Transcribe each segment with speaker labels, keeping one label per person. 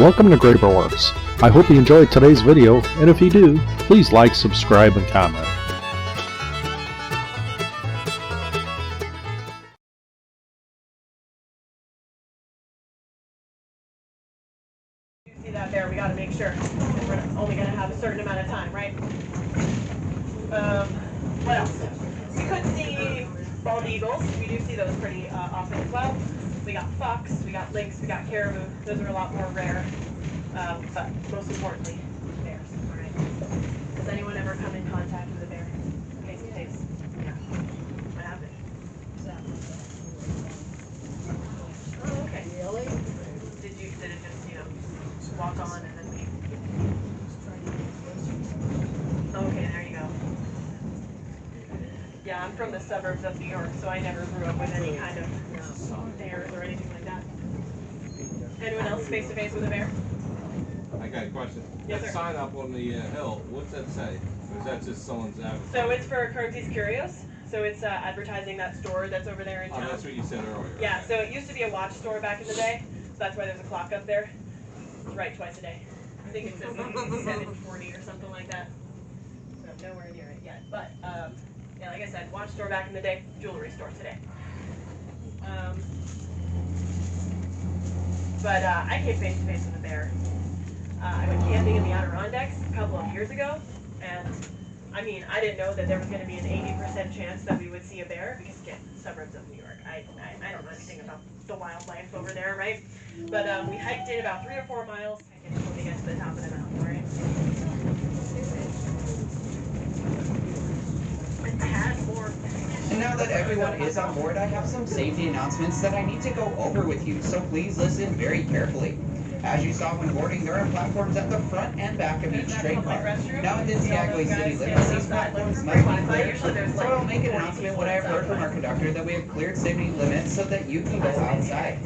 Speaker 1: Welcome to WERKS. I hope you enjoyed today's video, and if you do, please like, subscribe, and comment.
Speaker 2: See that there, we got to make sure we're only going to have a certain amount of time, right? What else? We could see bald eagles. We do see those pretty often as well. We got fox, we got lynx, we got caribou. Those are a lot more rare, but most importantly, bears. Right? Does anyone ever come in contact with a bear face to face? Yeah. What happened? Oh, okay. Really? Did it just, walk on and then leave? Okay, there you go. Yeah, I'm from the suburbs of New York, so I never grew up with any kind of bears or anything like that. Anyone else face to face with a bear?
Speaker 3: I got a question.
Speaker 2: Yes,
Speaker 3: that
Speaker 2: sir.
Speaker 3: sign up on the hill, what's that say? Or is that just someone's advertising?
Speaker 2: So it's for Currency's Curios. So it's advertising that store that's over there in town.
Speaker 3: Oh, that's what you said earlier.
Speaker 2: Yeah,
Speaker 3: okay.
Speaker 2: so it used to be a watch store back in the day. So that's why there's a clock up there. It's right twice a day. I think it says 7:40 or something like that. So nowhere near it yet. But yeah, like I said, watch store back in the day, jewelry store today. But I came face to face with a bear. I went camping in the Adirondacks a couple of years ago, and I mean, I didn't know that there was going to be an 80% chance that we would see a bear, because again, suburbs of New York, I don't know anything about the wildlife over there, right? But we hiked in about 3 or 4 miles until we get to the top of the mountain, right? And I had more.
Speaker 4: And now that everyone is on board, I have some safety announcements that I need to go over with you, so please listen very carefully. As you saw when boarding, there are platforms at the front and back of each train car. Now within Skagway city limits, these platforms must be cleared. So I'll make an announcement when I have heard from our conductor that we have cleared city limits so that you can go outside.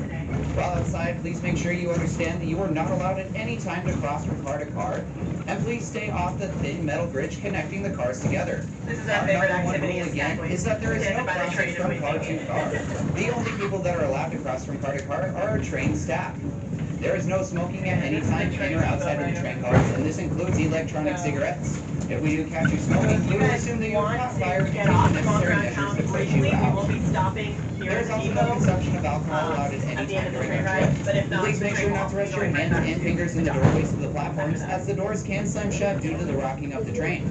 Speaker 4: While outside, please make sure you understand that you are not allowed at any time to cross from car to car, and please stay off the thin metal bridge connecting the cars together.
Speaker 2: This is our favorite
Speaker 4: Number one
Speaker 2: activity
Speaker 4: rule
Speaker 2: in
Speaker 4: again
Speaker 2: Skagway.
Speaker 4: is that there is no
Speaker 2: By the
Speaker 4: crossing
Speaker 2: train
Speaker 4: from
Speaker 2: if we
Speaker 4: car
Speaker 2: make
Speaker 4: to
Speaker 2: it.
Speaker 4: car. The only people that are allowed to cross from car to car are our train staff. There is no smoking at any time in or outside of the train cars, and this includes electronic cigarettes. If we do catch you smoking, we will assume that you have caught fire and take the necessary measures to put you
Speaker 2: We will
Speaker 4: out.
Speaker 2: be stopping here
Speaker 4: There is
Speaker 2: at the
Speaker 4: also no
Speaker 2: depot.
Speaker 4: consumption of alcohol allowed at any
Speaker 2: At the end
Speaker 4: time
Speaker 2: of the
Speaker 4: during
Speaker 2: train
Speaker 4: our
Speaker 2: ride,
Speaker 4: trip.
Speaker 2: but if not,
Speaker 4: Please make sure not to rest your hands and fingers in the doorways of the platforms, as the doors can slam shut due to the rocking of the train.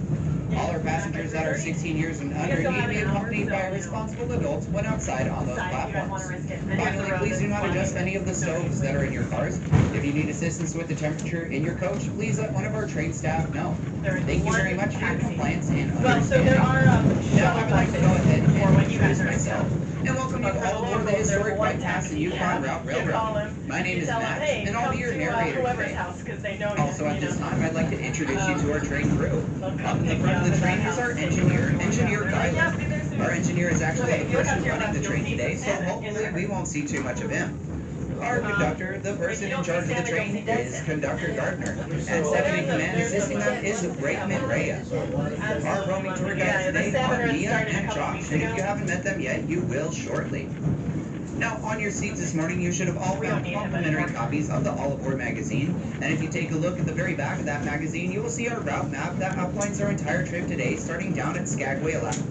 Speaker 4: All our passengers that are 16 years and under need to be accompanied by responsible adults when outside on those platforms. Finally, please do not adjust any of the stoves that are in your cars. If you need assistance with the temperature in your coach, please let one of our train staff know. Thank you very much for your compliance and understanding.
Speaker 2: Well, so there are
Speaker 4: Now I
Speaker 2: shuttle
Speaker 4: would like to go
Speaker 2: buses
Speaker 4: ahead
Speaker 2: for when
Speaker 4: and
Speaker 2: you guys
Speaker 4: introduce
Speaker 2: are
Speaker 4: myself and welcome you all aboard the historic White Pas Yukon Route Railroad. My name is Matt, and I'll be your narrator today. Also at this time, I'd like to introduce you to our train crew. Up in the front of the train is our engineer, Engineer Guy. Our engineer is actually the person running the train today, so hopefully we won't see too much of him. Our conductor, the person in charge of the train, is Conductor Gardner, and second in command assisting them is Brakeman Reyes. Our roaming tour guides today are Mia and Josh, and if you haven't met them yet, you will shortly. Now, on your seats this morning, you should have all found complimentary copies of the All Aboard magazine, and if you take a look at the very back of that magazine, you will see our route map that outlines our entire trip today, starting down at Skagway, Alaska.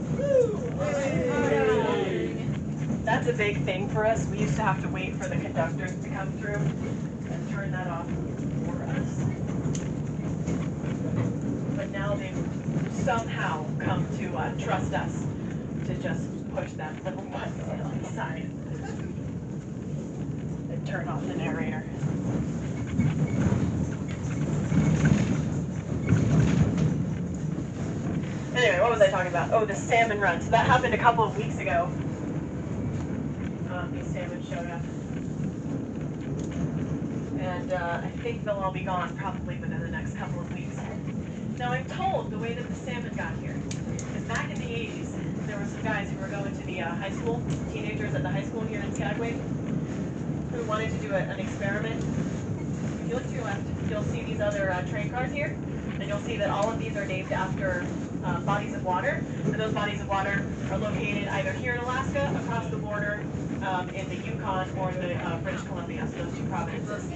Speaker 2: That's a big thing for us. We used to have to wait for the conductors to come through and turn that off for us. But now they've somehow come to trust us to just push that little button on the side and turn off the narrator. Anyway, what was I talking about? Oh, the salmon run. So that happened a couple of weeks ago. These salmon showed up. And I think they'll all be gone probably within the next couple of weeks. Now I'm told the way that the salmon got here is back in the 80s, there were some guys who were going to the high school, teenagers at the high school here in Skagway, who wanted to do an experiment. If you look to your left, you'll see these other train cars here, and you'll see that all of these are named after bodies of water, and those bodies of water are located either here in Alaska, across the border, in the Yukon or the British Columbia, so those two provinces.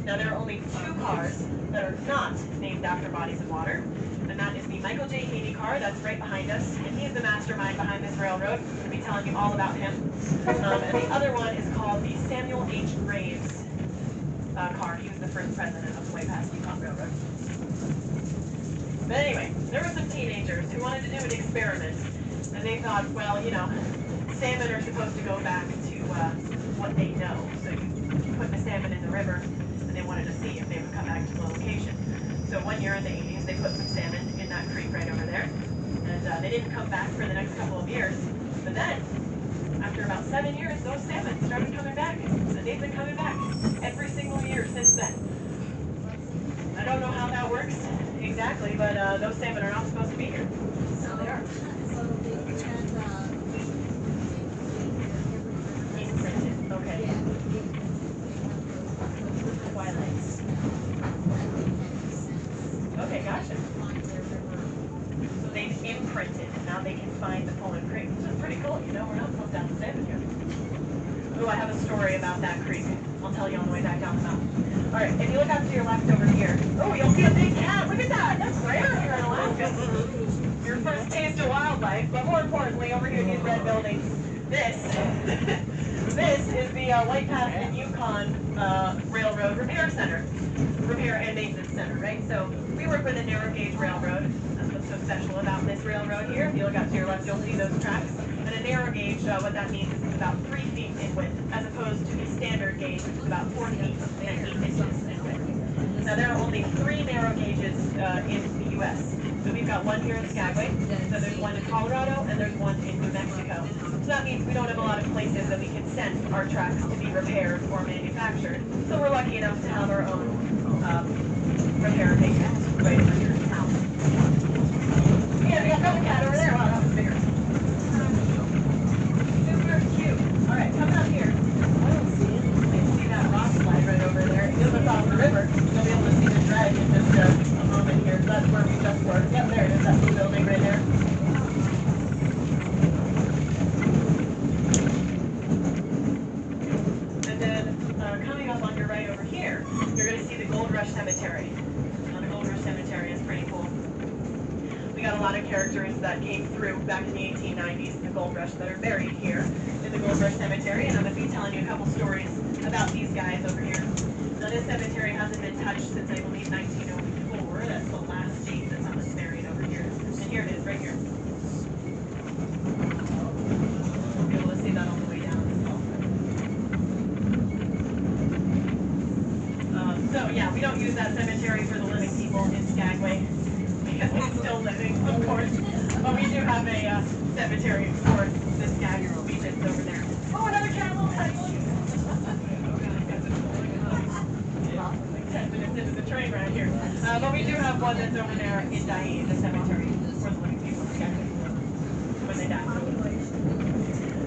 Speaker 2: Now there are only 2 cars that are not named after bodies of water, and that is the Michael J. Haney car, that's right behind us, and he's the mastermind behind this railroad. We'll be telling you all about him. And the other one is called the Samuel H. Graves car. He was the first president of the White Pas Yukon Railroad. But anyway, there were some teenagers who wanted to do an experiment, and they thought, well, you know, salmon are supposed to go back to what they know. So you put the salmon in the river, and they wanted to see if they would come back to the location. So one year in the 80s, they put some salmon in that creek right over there, and they didn't come back for the next couple of years. But then, after about 7 years, those salmon started coming back, and they've been coming back every single year since then. I don't know how that works exactly, but those salmon are not supposed to be here. So they are. Imprinted. Okay. Twilights. Okay, gotcha. So they've imprinted, and now they can find the Poland Creek, which is pretty cool. You know, we're not supposed to have the salmon here. Oh, I have a story about that creek. I'll tell you on the way back down the mountain. All right, if you look out to your left over here, oh, you'll see a big cat. Look at that. That's rare here in Alaska. Your first taste of wildlife, but more importantly, over here in these red buildings, this is the White Pas and Yukon Railroad Repair Center. Repair and Maintenance Center, right? So we work with a narrow gauge railroad. That's what's so special about this railroad here. If you look out to your left, you'll see those tracks. And a narrow gauge, what that means is it's about 3 feet in width, as opposed to the standard gauge, which is about 4 feet and 8 inches in width. Now there are only 3 narrow gauges in the U.S. So we've got one here in Skagway, so there's one in Colorado, and there's one in New Mexico. So that means we don't have a lot of places that we can send our tracks to be repaired or manufactured. So we're lucky enough to have our own repair and maintenance right over here in town. Yeah, we got another cat over there. Wow, that was bigger. Super cute. All right, coming up here. I don't see it. You can see that rock slide right over there. If you look off the river, you'll be able to see the dredge in just a moment here. So that's where we just were. Yep, there it is. That's the building right there. And then coming up on your right over here, you're going to see the Gold Rush Cemetery. The Gold Rush Cemetery is pretty cool. We got a lot of characters that came through back in the 1890s in the Gold Rush that are buried here in the Gold Rush Cemetery, and I'm going to be telling you a couple stories about these guys over here. Now this cemetery hasn't been touched since I believe 1904. That's the last date that someone's buried over here. And here it is, right here. You'll be able to see that on the way down as well. So yeah, we don't use that cemetery for the living people in Skagway, because it's still living, of course. But we do have a cemetery for the Skagway regions over there. Oh, another cat, little cat. 10 minutes into the train right here. But we do have one that's over there in Dyea, the cemetery for the living people in Skagway when they die.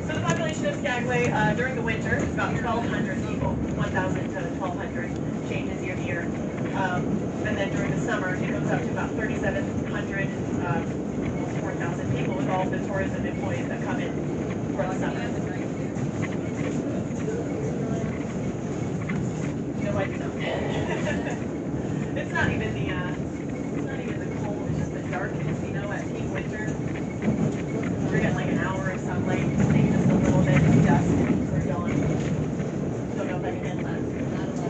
Speaker 2: So the population of Skagway during the winter is about 1,200 people, 1,000 to 1,200, changes year to year. And then during the summer, it goes up to about 3,700, almost 4,000 people with all the tourism employees that come in for the summer. No, I do not. It's not even the cold, it's just the darkness, you know, at peak winter. We're getting like an hour of sunlight, maybe just a little bit of dusk, we're going. Don't know if I can handle that.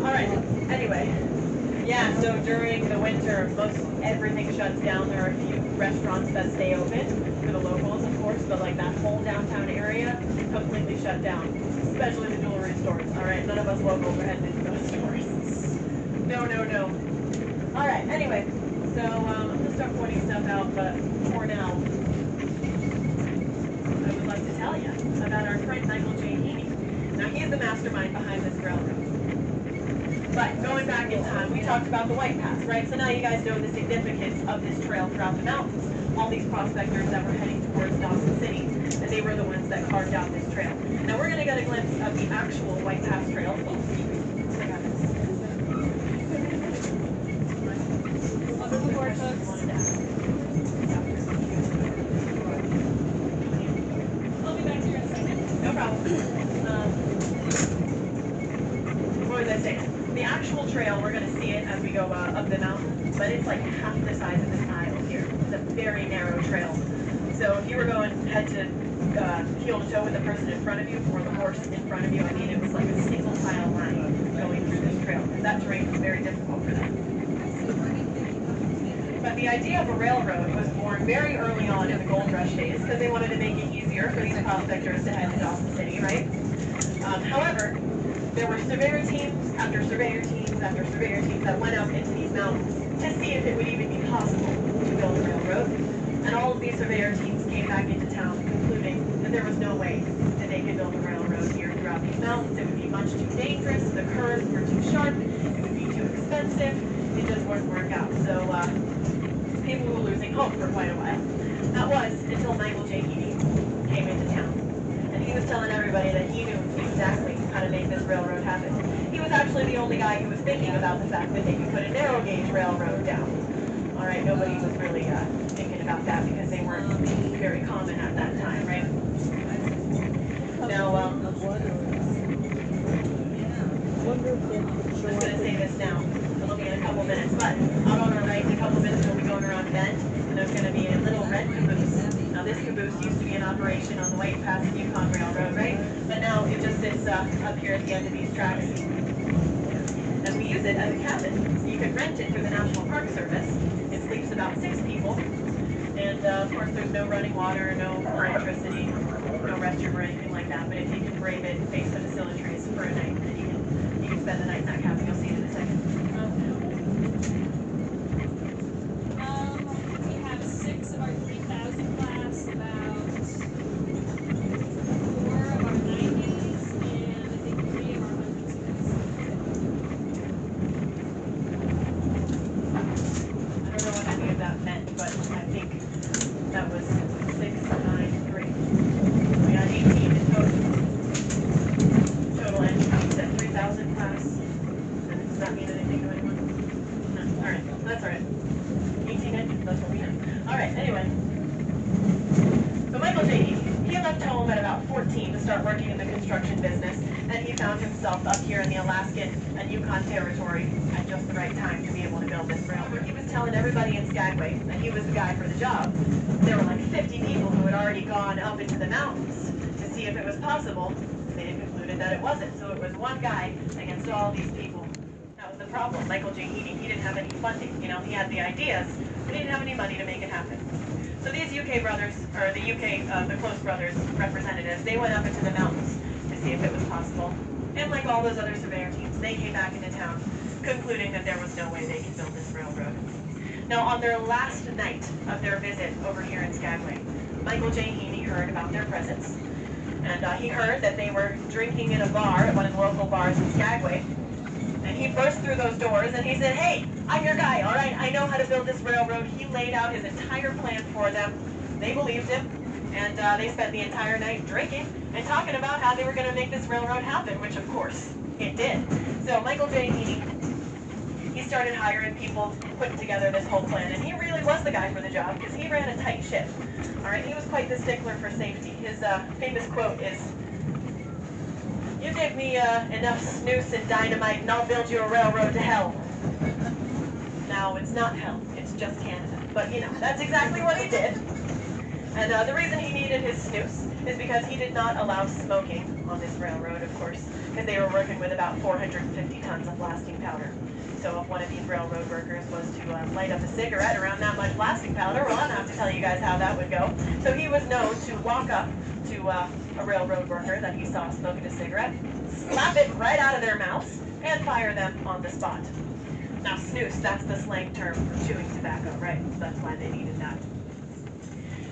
Speaker 2: Alright, anyway. Yeah, so during the winter, most everything shuts down. There are a few restaurants that stay open for the locals, of course, but like that whole downtown area, completely shut down, especially the jewelry stores. All right, none of us locals are heading into those stores. No, no, no. All right, anyway, so I'm going to start pointing stuff out, but for now, I would like to tell you about our friend Michael J. Haney. Now, he's the mastermind behind this railroad. But going back in time, we talked about the White Pas, right? So now you guys know the significance of this trail throughout the mountains. All these prospectors that were heading towards Dawson City, and they were the ones that carved out this trail. Now we're going to get a glimpse of the actual White Pas Trail. I'll be back here in a second. No problem. trail, we're going to see it as we go up the mountain, but it's like half the size of this aisle here. It's a very narrow trail. So if you were going head to heel to toe with the person in front of you or the horse in front of you, I mean, it was like a single file line going through this trail. That terrain was very difficult for them. But the idea of a railroad was born very early on in the gold rush days because they wanted to make it easier for these prospectors to head to Dawson City, right? However, there were surveyor teams after surveyor teams after surveyor teams that went up into these mountains to see if it would even be possible to build a railroad. And all of these surveyor teams came back into town concluding that there was no way that they could build a railroad here throughout these mountains. It would be much too dangerous, the curves were too sharp, it would be too expensive, it just wouldn't work out. So people were losing hope for quite a while. That was until Michael J. Heaney came into town. And he was telling everybody that he knew exactly how to make this railroad happen. He was actually the only guy who was thinking about the fact that they could put a narrow gauge railroad down. All right, nobody was really thinking about that because they weren't very common at that time, right? Now, I'm just going to say this now. It'll be in a couple minutes, but out on our right in a couple minutes we'll be going around a bend, and there's going to be a little red caboose. Now this caboose used to be in operation on the White Pas Yukon Railroad, right? But now it just sits up here at the end of these tracks. And we use it as a cabin. So you can rent it through the National Park Service. It sleeps about 6 people. And of course there's no running water, no electricity, no restroom or anything like that. But if you can brave it and face the facilities for a night, then you can spend the night in that cabin. You'll see it in a second.
Speaker 5: We have 6 of our 3,000 class, about 4 of our 90s, and I think 3 of our 100s.
Speaker 2: I don't know what any of that meant, but I think that was 6, 9, 3. We got 18 in total. Total engine, you said 3,000 class. And does that mean anything to anyone? No. Alright, that's alright. 18 engines, that's what we have. Alright, anyway. So Michael J. Heaney, he left home at about 14 to start working in the construction business, and he found himself up here in the Alaskan and Yukon territory at just the right time to be able to build this railroad. He was telling everybody in Skagway that he was the guy for the job. There were like 50 people who had already gone up into the mountains to see if it was possible. They had concluded that it wasn't, so it was one guy against all these people. That was the problem. Michael J. Heaney, he didn't have any funding. You know, he had the ideas, but he didn't have any money to make it happen. So these UK brothers, or the Close Brothers representatives, they went up into the mountains to see if it was possible. And like all those other surveyor teams, they came back into town, concluding that there was no way they could build this railroad. Now, on their last night of their visit over here in Skagway, Michael J. Heaney heard about their presence. And he heard that they were drinking in a bar at one of the local bars in Skagway. And he burst through those doors and he said, "Hey, I'm your guy, all right? I know how to build this railroad." He laid out his entire plan for them. They believed him. And they spent the entire night drinking and talking about how they were going to make this railroad happen, which of course it did. So Michael J. Heaney, he started hiring people, putting together this whole plan, and he really was the guy for the job because he ran a tight ship. All right, he was quite the stickler for safety. His famous quote is, "You give me enough snooze and dynamite and I'll build you a railroad to hell." Now, it's not hell, it's just Canada. But, you know, that's exactly what he did. And the reason he needed his snooze is because he did not allow smoking on this railroad, of course, because they were working with about 450 tons of blasting powder. So if one of these railroad workers was to light up a cigarette around that much blasting powder, well, I don't have to tell you guys how that would go. So he was known to walk up to a railroad worker that he saw smoking a cigarette, slap it right out of their mouths, and fire them on the spot. Now, snooze, that's the slang term for chewing tobacco, right? So that's why they needed that.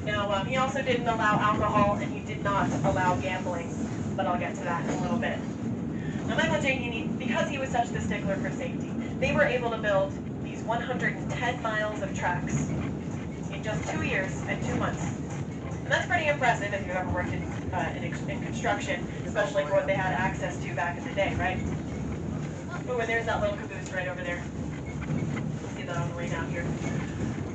Speaker 2: Now, he also didn't allow alcohol, and he did not allow gambling, but I'll get to that in a little bit. Now, Michael J. Heaney, because he was such the stickler for safety, they were able to build these 110 miles of tracks in just 2 years and 2 months. And that's pretty impressive if you've ever worked in construction, especially for what they had access to back in the day, right? Oh, and there's that little caboose right over there. You'll see that on the way down here.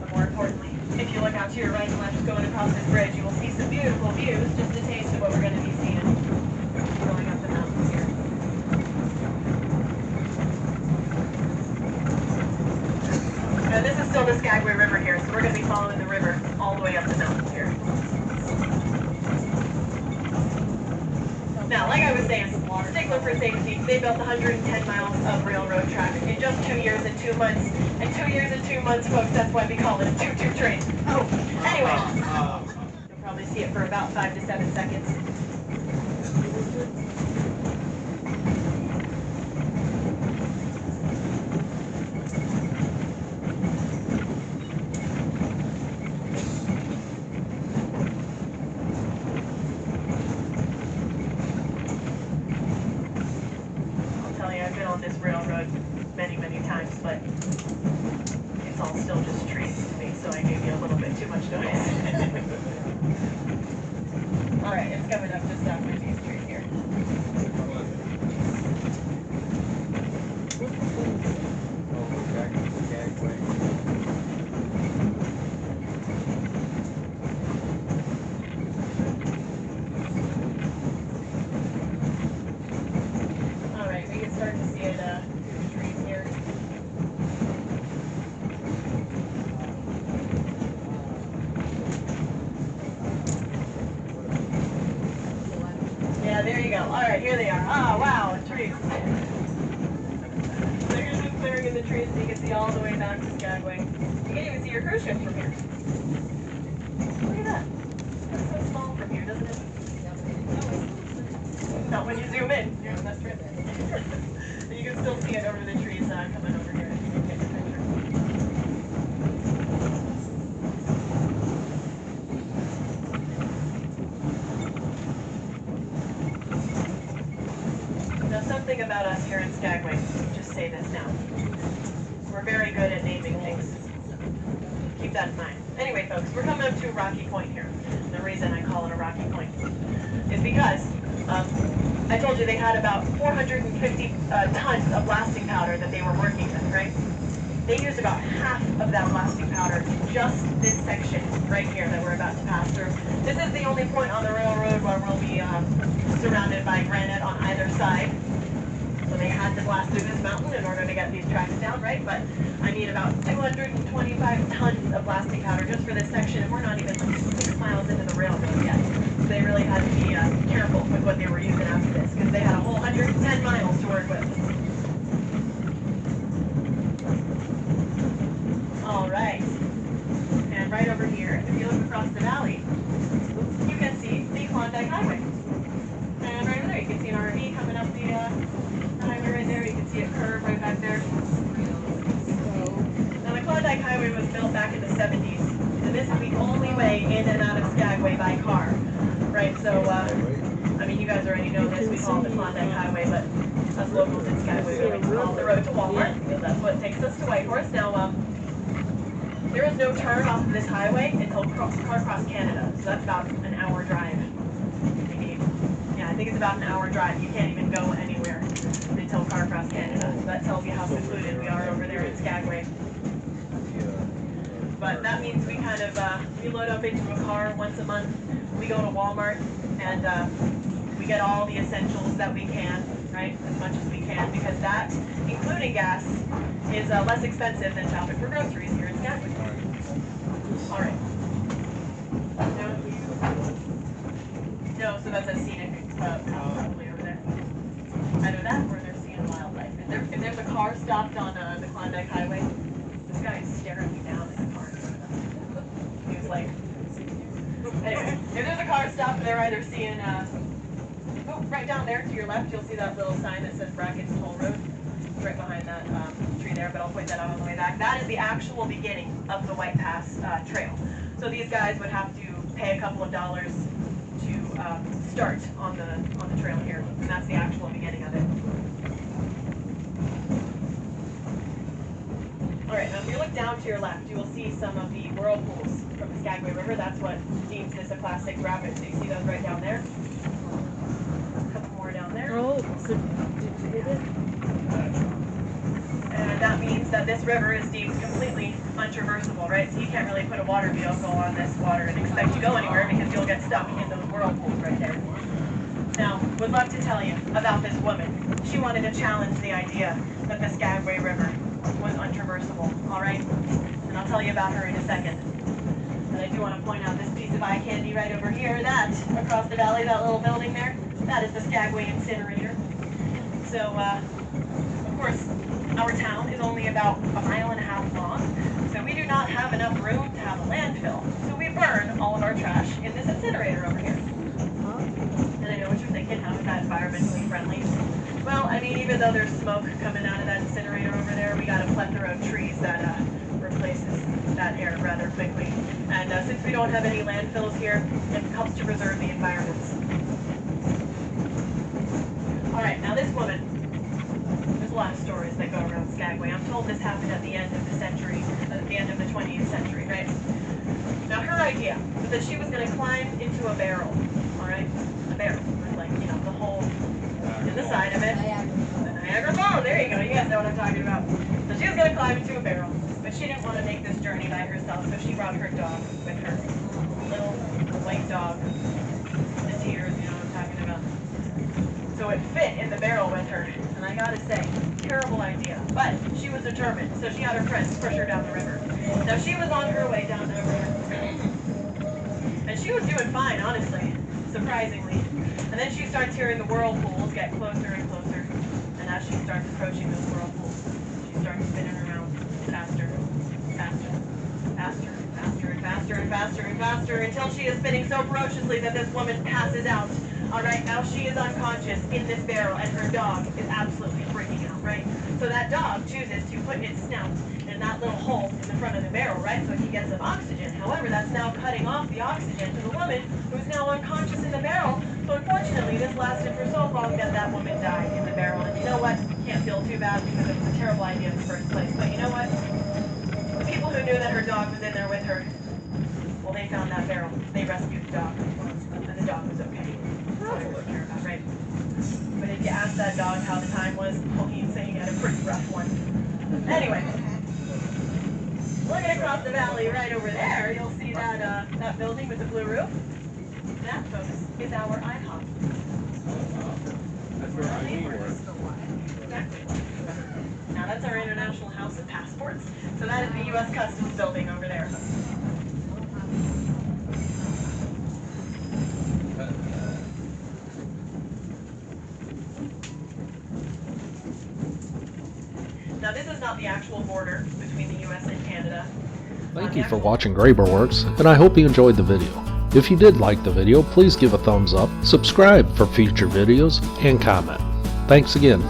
Speaker 2: But more importantly, if you look out to your right and left going across this bridge, you will see some beautiful views, just a taste of what we're going to be seeing going up the mountains here. And this is still the Skagway River here, so we're going to be following the river all the way up the mountains here. Now, like I was saying, stickler for safety, they built 110 miles of railroad track in just 2 years and 2 months. And 2 years and 2 months, folks, that's why we call it a toot-toot train. Oh, anyway, you'll probably see it for about 5 to 7 seconds. I've been on this railroad many, many times, but it's all still just trees to me, so I gave you a little bit too much noise. Alright, it's coming up just after these trees here. Start to see it through the trees here. Yeah, there you go. Alright, here they are. Ah, wow, trees. There's a clearing in the trees so you can see all the way back to Skagway. You can't even see your cruise ship from here. Look at that. That's so small from here, doesn't it? Not when you zoom in. Yeah, that's right. You can still see it over the trees coming over here. You can get the picture. Now, something about us here in Skagway, just say this now. We're very good at naming things. Keep that in mind. Anyway, folks, we're coming up to a rocky point here. And the reason I call it a rocky point is because I told you they had about 450 tons of blasting powder that they were working with, right? They used about half of that blasting powder in just this section right here that we're about to pass through. This is the only point on the railroad where we'll be surrounded by granite on either side. So they had to blast through this mountain in order to get these tracks down, right? But I need about 225 tons of blasting powder just for this section, and we're not even like 6 miles into the railroad yet. So they really had to be careful with what they were using after this, because they had a whole 110 miles to work with. All right. And right over here, if you look across the valley, you can see the Klondike Highway. And right over there, you can see an RV coming up the highway right there. You can see a curve right back there. Now, the Klondike Highway was built back in the 70s, and this is the only way in and out of Skagway by car. Right, so, I mean, you guys already know this. We call it the Klondike Highway, but us locals in Skagway, we like to call it the road to Walmart, because that's what takes us to Whitehorse. Now, there is no turn off of this highway until Carcross, Canada, so that's about an hour drive. Yeah, I think it's about an hour drive. You can't even go anywhere until Carcross, Canada. So that tells you how secluded we are over there in Skagway. But that means we kind of, we load up into a car once a month. We go to Walmart and we get all the essentials that we can, right? As much as we can, because that, including gas, is less expensive than shopping for groceries here in Skagway. All right. No, so that's a scenic probably over there. Either that or they're seeing wildlife. If there's a car stopped on the Klondike Highway, this guy is staring me down in the car in front of us. He was like, anyway, if there's a car stopped, they're either seeing, oh, right down there to your left, you'll see that little sign that says Brackett's Toll Road. It's right behind that tree there, but I'll point that out on the way back. That is the actual beginning of the White Pass Trail. So these guys would have to pay a couple of dollars to start on the trail here, and that's the actual beginning of it. All right, now if you look down to your left, you will see some of the whirlpools from the Skagway River. That's what deems this a classic rapid. So you see those right down there. A couple more down there.
Speaker 5: Oh, so did you get it?
Speaker 2: And that means that this river is deemed completely untraversable, right? So you can't really put a water vehicle on this water and expect to go anywhere because you'll get stuck in those whirlpools right there. Now, would love to tell you about this woman. She wanted to challenge the idea that the Skagway River was untraversable, all right? I'll tell you about her in a second. But I do want to point out this piece of eye candy right over here. That, across the valley, that little building there, that is the Skagway incinerator. So, of course, our town is only about 1.5 miles long, so we do not have enough room to have a landfill. So we burn all of our trash in this incinerator over here. And I know what you're thinking, how is that environmentally friendly? Well, I mean, even though there's smoke coming out of that incinerator over there, we got a plethora of trees that replaces that air rather quickly. And since we don't have any landfills here, it helps to preserve the environment. All right, now this woman, there's a lot of stories that go around Skagway. I'm told this happened at the end of the century, at the end of the 20th century, right? Now her idea was that she was going to climb into a barrel, all right? A barrel with, like, you know, the hole in the side of it. The Niagara Falls, there you go, you guys know what I'm talking about. So she was going to climb into a barrel, but she didn't want to make this journey by herself, so she brought her dog with her. Little white dog. The tears, you know what I'm talking about. So it fit in the barrel with her, and I gotta say, terrible idea. But she was determined, so she had her friends push her down the river. Now she was on her way down the river, and she was doing fine, honestly, surprisingly. And then she starts hearing the whirlpools get closer and closer, and as she starts approaching those whirlpools, she starts spinning around faster, faster, faster, faster, and faster, and faster, and faster, until she is spinning so ferociously that this woman passes out. All right, now she is unconscious in this barrel, and her dog is absolutely freaking out, right? So that dog chooses to put its snout in that little hole in the front of the barrel, right, so he gets some oxygen. However, that's now cutting off the oxygen to the woman who's now unconscious in the barrel. So unfortunately, this lasted for so long that that woman died in the barrel. And you know what? Can't feel too bad because it was a terrible idea in the first place. But you know what? The people who knew that her dog was in there with her, well, they found that barrel. They rescued the dog, and the dog was okay. That's all I really care about, right? But if you ask that dog how the time was, well, he'd say he had a pretty rough one. Anyway, looking across the valley right over there, you'll see that that building with the blue roof. That, folks, is our IHOP.
Speaker 3: That's where I work.
Speaker 2: Exactly. Now that's our International House of Passports. So that is the U.S. Customs building over there. Now this is not the actual border between the U.S. and Canada.
Speaker 1: Thank you for watching WERKS, and I hope you enjoyed the video. If you did like the video, please give a thumbs up, subscribe for future videos, and comment. Thanks again.